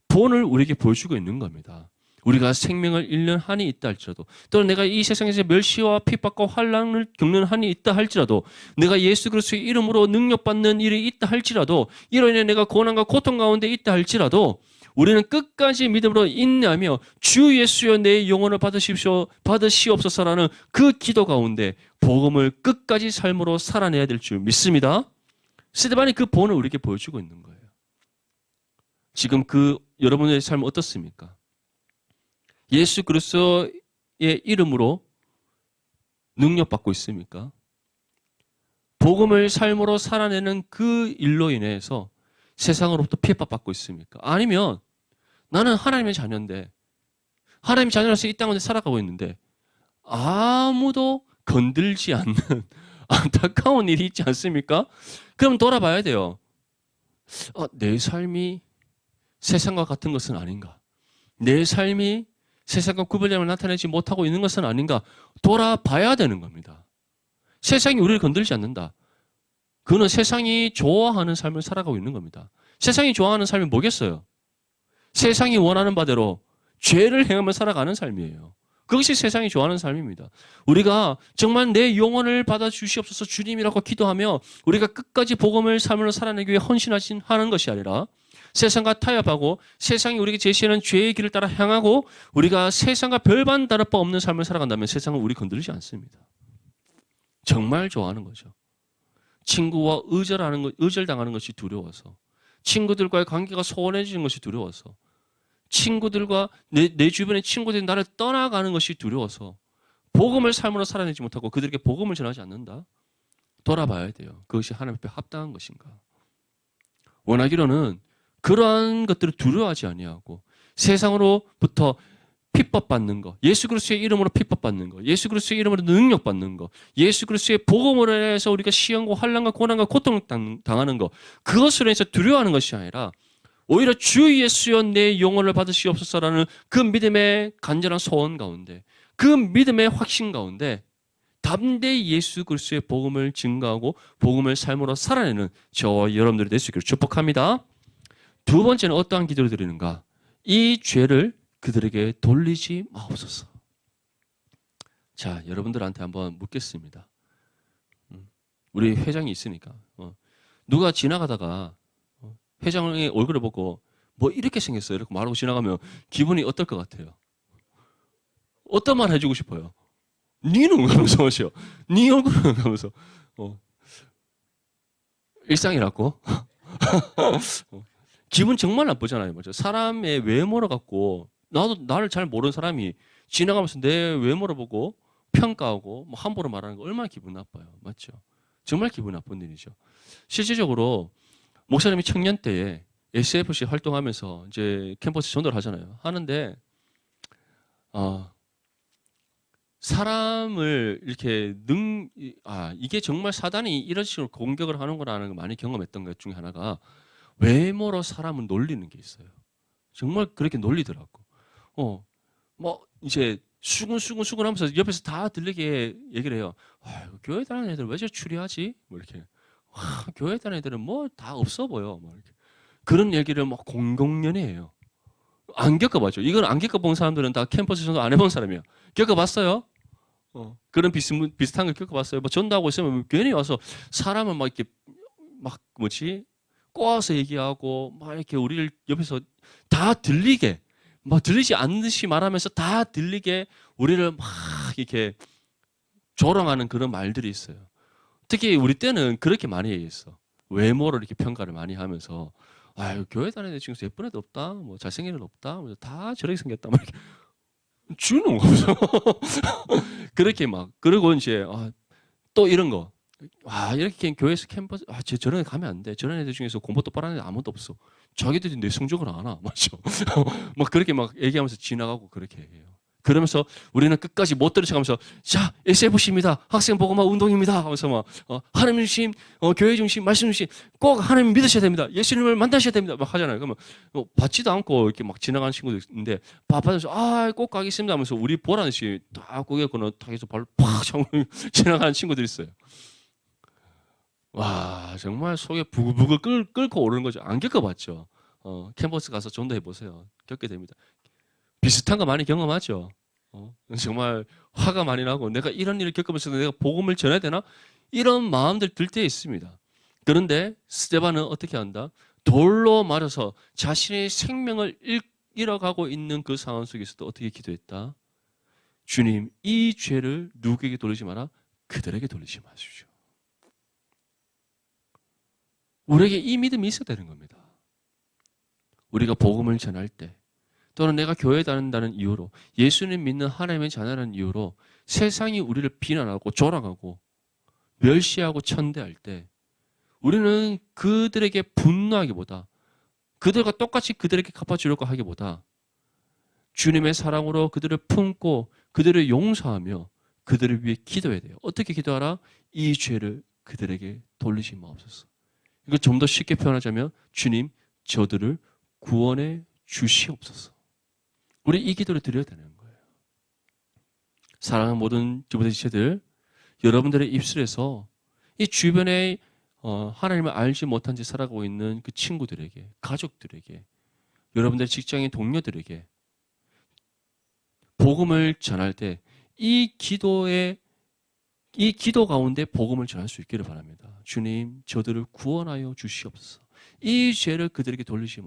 본을 우리에게 보여주고 있는 겁니다. 우리가 생명을 잃는 한이 있다 할지라도, 또는 내가 이 세상에서 멸시와 핍박과 환난을 겪는 한이 있다 할지라도, 내가 예수 그리스도의 이름으로 능력받는 일이 있다 할지라도, 이로 인해 내가 고난과 고통 가운데 있다 할지라도 우리는 끝까지 믿음으로 인내하며 주 예수여 내 영혼을 받으시옵소서라는 그 기도 가운데 복음을 끝까지 삶으로 살아내야 될 줄 믿습니다. 스데반이 그 본을 우리에게 보여주고 있는 거예요. 지금 여러분의 삶은 어떻습니까? 예수 그리스도의 이름으로 능력받고 있습니까? 복음을 삶으로 살아내는 그 일로 인해서 세상으로부터 핍박받고 있습니까? 아니면 나는 하나님의 자녀인데, 하나님의 자녀로서 이 땅에 살아가고 있는데 아무도 건들지 않는 안타까운 일이 있지 않습니까? 그럼 돌아봐야 돼요. 내 삶이 세상과 같은 것은 아닌가? 내 삶이 세상과 구별됨을 나타내지 못하고 있는 것은 아닌가? 돌아봐야 되는 겁니다. 세상이 우리를 건들지 않는다. 그는 세상이 좋아하는 삶을 살아가고 있는 겁니다. 세상이 좋아하는 삶이 뭐겠어요? 세상이 원하는 바대로 죄를 행하며 살아가는 삶이에요. 그것이 세상이 좋아하는 삶입니다. 우리가 정말 내 영혼을 받아주시옵소서 주님이라고 기도하며 우리가 끝까지 복음을 삶으로 살아내기 위해 헌신하는 것이 아니라 세상과 타협하고 세상이 우리에게 제시하는 죄의 길을 따라 향하고 우리가 세상과 별반 다를 바 없는 삶을 살아간다면 세상은 우리 건드리지 않습니다. 정말 좋아하는 거죠. 친구와 의절당하는 것이 두려워서, 친구들과의 관계가 소원해지는 것이 두려워서, 친구들과 내 주변의 친구들이 나를 떠나가는 것이 두려워서 복음을 삶으로 살아내지 못하고 그들에게 복음을 전하지 않는다. 돌아봐야 돼요. 그것이 하나님 앞에 합당한 것인가? 원하기로는 그러한 것들을 두려워하지 아니하고 세상으로부터 핍박받는 것, 예수 그리스도의 이름으로 핍박받는 것, 예수 그리스도의 이름으로 능력받는 것, 예수 그리스도의 복음으로 인해서 우리가 시험과 환난과 고난과 고통을 당하는 것, 그것으로 인해서 두려워하는 것이 아니라 오히려 주 예수여 내 영혼을 받으시옵소서라는 그 믿음의 간절한 소원 가운데, 그 믿음의 확신 가운데 담대히 예수 그리스도의 복음을 증거하고 복음을 삶으로 살아내는 저와 여러분들이 될 수 있기를 축복합니다. 두 번째는 어떠한 기도를 드리는가? 이 죄를 그들에게 돌리지 마옵소서. 자, 여러분들한테 한번 묻겠습니다. 우리 회장이 있으니까 누가 지나가다가 회장의 얼굴을 보고 뭐 이렇게 생겼어요 이렇게 말하고 지나가면 기분이 어떨 것 같아요? 어떤 말 해주고 싶어요? 니는 하면서 오셔. 니 얼굴은 하면서 일상이라고? 기분 정말 나쁘잖아요. 맞죠? 사람의 외모를 갖고 나를 잘 모르는 사람이 지나가면서 내 외모를 보고 평가하고 뭐 함부로 말하는 거 얼마나 기분 나빠요. 맞죠? 정말 기분 나쁜 일이죠. 실질적으로 목사님이 청년 때에 SFC 활동하면서 이제 캠퍼스 전도를 하잖아요. 하는데 사람을 이렇게 이게 정말 사단이 이런 식으로 공격을 하는 거라는 걸 많이 경험했던 것 중에 하나가 외모로 사람을 놀리는 게 있어요. 정말 그렇게 놀리더라고. 뭐 이제 수근수근 하면서 옆에서 다 들리게 얘기를 해요. 교회 다니는 애들 왜 저렇게 추리하지? 뭐 이렇게. 교회 다니는 애들은 뭐 다 없어 보여. 뭐 이렇게. 그런 얘기를 막 공공연해해요. 안 겪어봤죠. 이건 안 겪어본 사람들은 다 캠퍼스 전도 안 해본 사람이에요. 겪어봤어요? 그런 비슷한 걸 겪어봤어요. 뭐 전도하고 있으면 괜히 와서 사람을 막 이렇게 막 꼬아서 얘기하고 막 이렇게 우리를 옆에서 다 들리게 막 들리지 않듯이 말하면서 다 들리게 우리를 막 이렇게 조롱하는 그런 말들이 있어요. 특히 우리 때는 그렇게 많이 얘기했어. 외모를 이렇게 평가를 많이 하면서 교회 다니는 애 중에서 예쁜 애도 없다, 뭐 잘생긴 애도 없다, 뭐 다 저렇게 생겼다, 막 이렇게 주는 거죠. 그렇게 막 그리고 이제 또 이런 거. 이렇게 교회에서 캠퍼스 저런 애 가면 안 돼. 저런 애들 중에서 공부 똑바로 하는 애 아무도 없어. 자기들이 내 성적을 안 와. 맞죠? 막 그렇게 막 얘기하면서 지나가고 그렇게 해요. 그러면서 우리는 끝까지 못 들은 척하면서 자 SFC입니다. 학생 복음화 운동입니다. 하면서 막 하나님 중심, 교회 중심, 말씀 중심, 꼭 하나님 믿으셔야 됩니다. 예수님을 만나셔야 됩니다. 막 하잖아요. 그러면 받지도 않고 이렇게 막 지나가는 친구도 있는데 받아서 꼭 가겠습니다 하면서 우리 보라는 듯이 딱 고개 거는 탁해서 발로 팍 차고 지나가는 친구들이 있어요. 와 정말 속에 부글부글 끓고 오르는 거죠. 안 겪어봤죠. 캠퍼스 가서 전도해 보세요. 겪게 됩니다. 비슷한 거 많이 경험하죠. 정말 화가 많이 나고 내가 이런 일을 겪으면서 내가 복음을 전해야 되나? 이런 마음들 들 때 있습니다. 그런데 스데반은 어떻게 한다? 돌로 맞아서 자신의 생명을 잃어가고 있는 그 상황 속에서도 어떻게 기도했다? 주님, 이 죄를 누구에게 돌리지 마라? 그들에게 돌리지 마십시오. 우리에게 이 믿음이 있어야 되는 겁니다. 우리가 복음을 전할 때 또는 내가 교회에 다닌다는 이유로 예수님 믿는 하나님의 자녀라는 이유로 세상이 우리를 비난하고 조롱하고 멸시하고 천대할 때 우리는 그들에게 분노하기보다 그들과 똑같이 그들에게 갚아주려고 하기보다 주님의 사랑으로 그들을 품고 그들을 용서하며 그들을 위해 기도해야 돼요. 어떻게 기도하라? 이 죄를 그들에게 돌리지 마옵소서. 이걸 좀 더 쉽게 표현하자면 주님 저들을 구원해 주시옵소서. 우리 이 기도를 드려야 되는 거예요. 사랑하는 모든 기부대 지체들, 여러분들의 입술에서 이 주변에 하나님을 알지 못한 채 살아가고 있는 그 친구들에게, 가족들에게, 여러분들의 직장인 동료들에게 복음을 전할 때 이 기도 가운데 복음을 전할 수 있기를 바랍니다. 주님, 저들을 구원하여 주시옵소서. 이 죄를 그들에게 돌리지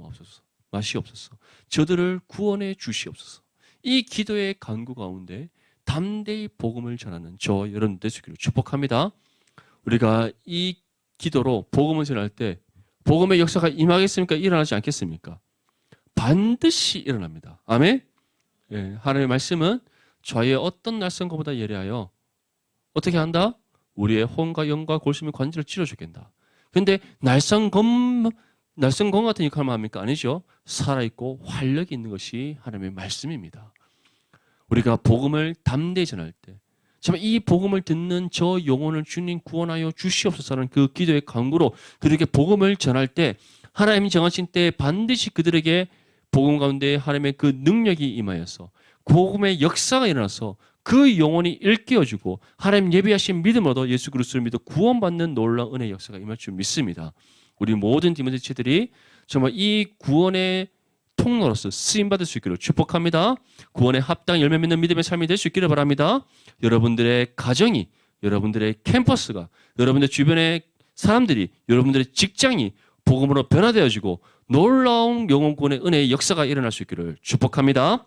마시옵소서. 저들을 구원해 주시옵소서. 이 기도의 간구 가운데 담대히 복음을 전하는 저 여러분 되시기를 축복합니다. 우리가 이 기도로 복음을 전할 때 복음의 역사가 임하겠습니까? 일어나지 않겠습니까? 반드시 일어납니다. 아멘? 예, 하나님의 말씀은 좌의 어떤 낯선 것보다 예리하여 어떻게 한다? 우리의 혼과 영과 골수및 관절을 찔러주겠다. 그런데 낯선 검 같은 역할만 합니까? 아니죠. 살아있고 활력이 있는 것이 하나님의 말씀입니다. 우리가 복음을 담대히 전할 때 정말 이 복음을 듣는 저 영혼을 주님 구원하여 주시옵소서라는 그 기도의 간구로 그들에게 복음을 전할 때 하나님이 정하신 때에 반드시 그들에게 복음 가운데 하나님의 그 능력이 임하여서 복음의 역사가 일어나서 그 영혼이 일깨워주고 하나님 예비하신 믿음으로 예수 그리스도를 믿어 구원받는 놀라운 은혜의 역사가 임할 줄 믿습니다. 우리 모든 디모데 지체들이 정말 이 구원의 통로로서 쓰임받을 수 있기를 축복합니다. 구원에 합당 열매 맺는 믿음의 삶이 될 수 있기를 바랍니다. 여러분들의 가정이, 여러분들의 캠퍼스가, 여러분들 주변의 사람들이, 여러분들의 직장이 복음으로 변화되어지고 놀라운 영혼권의 은혜의 역사가 일어날 수 있기를 축복합니다.